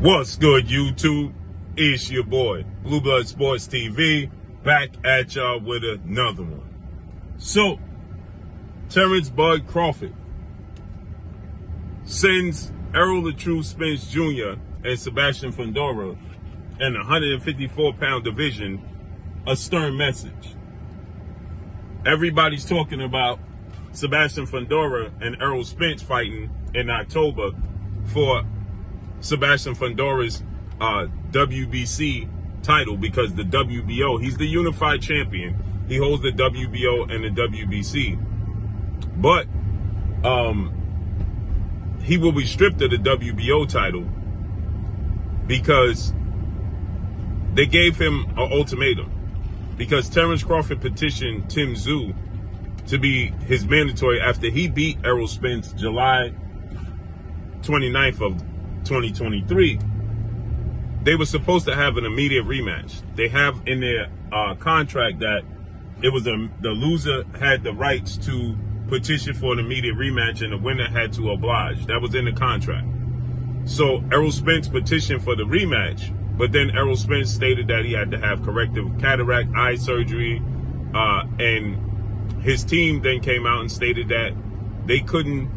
What's good, YouTube? It's your boy, Blue Blood Sports TV, back at y'all with another one. So, Terence Bud Crawford sends Errol the True Spence Jr. and Sebastian Fundora in the 154-pound division a stern message. Everybody's talking about Sebastian Fundora and Errol Spence fighting in October for Sebastian Fundora's WBC title, because the WBO, he's the unified champion. He holds the WBO and the WBC. But he will be stripped of the WBO title because they gave him an ultimatum. Because Terence Crawford petitioned Tim Tszyu to be his mandatory after he beat Errol Spence July 29th of 2023. They were supposed to have an immediate rematch. They have in their contract that it was the loser had the rights to petition for an immediate rematch and the winner had to oblige. That was in the contract. So Errol Spence petitioned for the rematch, but then Errol Spence stated that he had to have corrective cataract eye surgery, and his team then came out and stated that they couldn't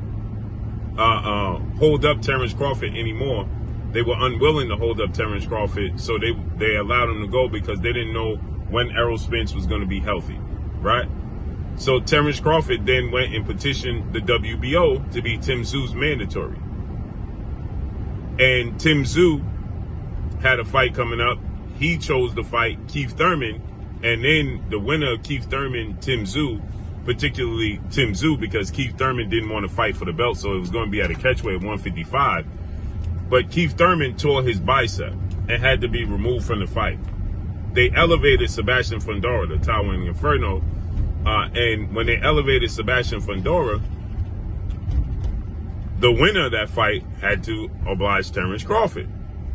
hold up Terence Crawford anymore. They were unwilling to hold up Terence Crawford, so they allowed him to go because they didn't know when Errol Spence was going to be healthy, right? So Terence Crawford then went and petitioned the WBO to be Tim Tszyu's mandatory. And Tim Tszyu had a fight coming up. He chose to fight Keith Thurman, and then the winner of Keith Thurman, Tim Tszyu, particularly Tim Tszyu, because Keith Thurman didn't want to fight for the belt, so it was going to be at a catchweight of 155. But Keith Thurman tore his bicep and had to be removed from the fight. They elevated Sebastian Fundora, the Towering Inferno, and when they elevated Sebastian Fundora, the winner of that fight had to oblige Terence Crawford.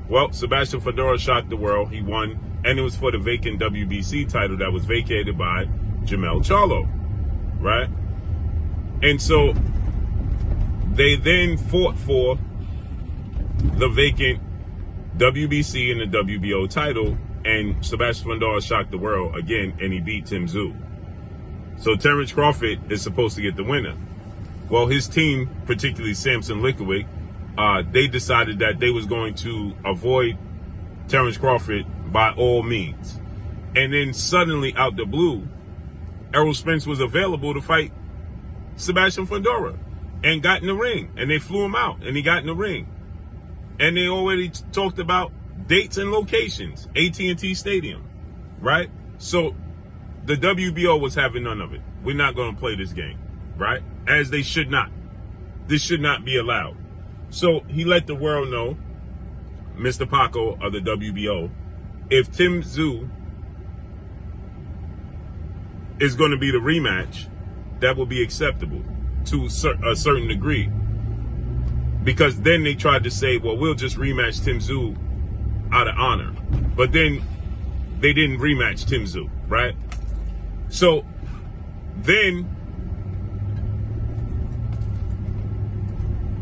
Well, Sebastian Fundora shocked the world. He won, and it was for the vacant WBC title that was vacated by Jermell Charlo, right? And so they then fought for the vacant WBC and the WBO title, and Sebastian Fundora shocked the world again, and he beat Tim Tszyu. So Terence Crawford is supposed to get the winner. Well, his team, particularly Samson Lickowicz, they decided that they was going to avoid Terence Crawford by all means. And then suddenly, out the blue, Errol Spence was available to fight Sebastian Fundora and got in the ring. And they flew him out, and he got in the ring. And they already talked about dates and locations, AT&T Stadium, right? So the WBO was having none of it. We're not going to play this game, right? As they should not. This should not be allowed. So he let the world know, Mr. Paco of the WBO, if Tim Tszyu is going to be the rematch, that will be acceptable to a certain degree. Because then they tried to say, well, we'll just rematch Tim Tszyu out of honor. But then they didn't rematch Tim Tszyu, right? So then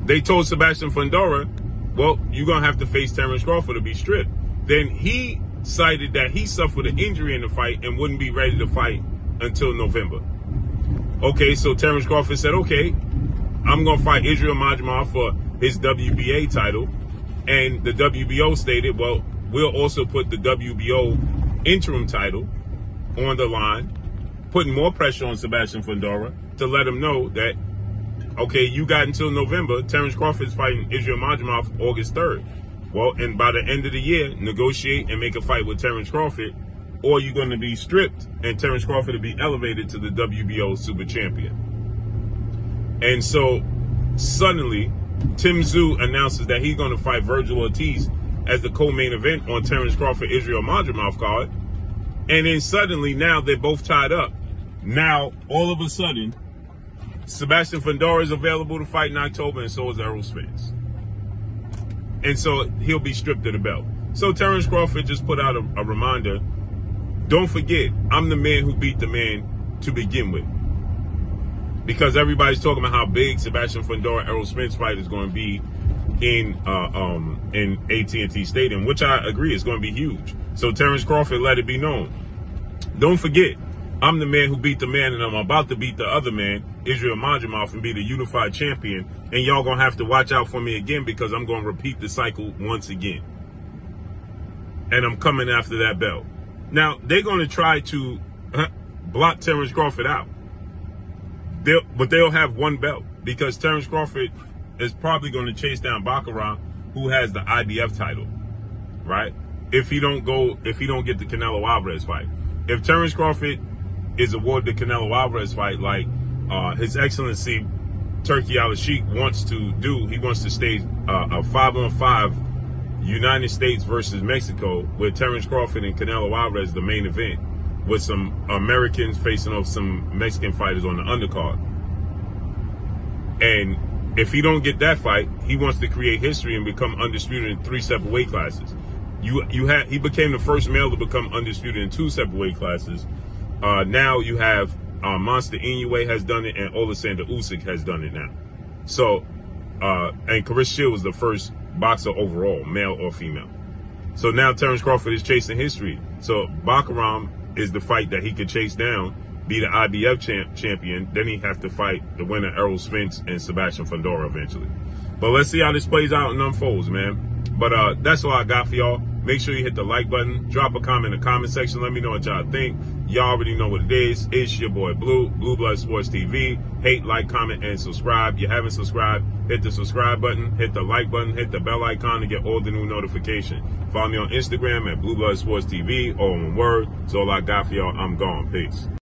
they told Sebastian Fundora, well, you're going to have to face Terence Crawford to be stripped. Then he cited that he suffered an injury in the fight and wouldn't be ready to fight until November. Okay, so Terence Crawford said, okay, I'm going to fight Israel Majmar for his WBA title. And the WBO stated, well, we'll also put the WBO interim title on the line, putting more pressure on Sebastian Fundora to let him know that, okay, you got until November. Terence Crawford's fighting Israel Majmar August 3rd. Well, and by the end of the year, negotiate and make a fight with Terence Crawford, or you're going to be stripped and Terence Crawford will be elevated to the WBO Super Champion. And so suddenly, Tim Tszyu announces that he's going to fight Virgil Ortiz as the co-main event on Terence Crawford Israel Majmar card. And then suddenly now they're both tied up. Now, all of a sudden, Sebastian Fundora is available to fight in October, and so is Errol Spence. And so he'll be stripped of the belt. So Terence Crawford just put out a reminder, don't forget, I'm the man who beat the man to begin with. Because everybody's talking about how big Sebastian Fundora Errol Spence fight is going to be. in AT&T Stadium, which I agree is going to be huge. So Terence Crawford, let it be known. Don't forget, I'm the man who beat the man, and I'm about to beat the other man, Israel Madrimov, and be the unified champion. And y'all going to have to watch out for me again, because I'm going to repeat the cycle once again. And I'm coming after that belt. Now, they're going to try to block Terence Crawford out. But they'll have one belt, because Terence Crawford is probably going to chase down Baccarat, who has the IBF title, right? If he don't get the Canelo Alvarez fight. If Terence Crawford is awarded the Canelo Alvarez fight, like His Excellency Turki Al-Sheikh wants to do, he wants to stage a 5-on-5 United States versus Mexico with Terence Crawford and Canelo Alvarez, the main event, with some Americans facing off some Mexican fighters on the undercard. And if he don't get that fight, he wants to create history and become undisputed in 3 separate weight classes. He became the first male to become undisputed in 2 separate weight classes. Now you have Monster Inoue has done it, and Oleksandr Usyk has done it now. So, and Chris Shield was the first boxer overall, male or female. So now Terence Crawford is chasing history. So Baccarat is the fight that he could chase down, be the IBF champion. Then he have to fight the winner, Errol Spence and Sebastian Fundora eventually. But let's see how this plays out and unfolds, man. But that's all I got for y'all. Make sure you hit the like button. Drop a comment in the comment section. Let me know what y'all think. Y'all already know what it is. It's your boy Blue, Blue Blood Sports TV. Hate, like, comment, and subscribe. You haven't subscribed, hit the subscribe button, hit the like button, hit the bell icon to get all the new notifications. Follow me on Instagram at Blue Blood Sports TV, all one word. That's all I got for y'all. I'm gone. Peace.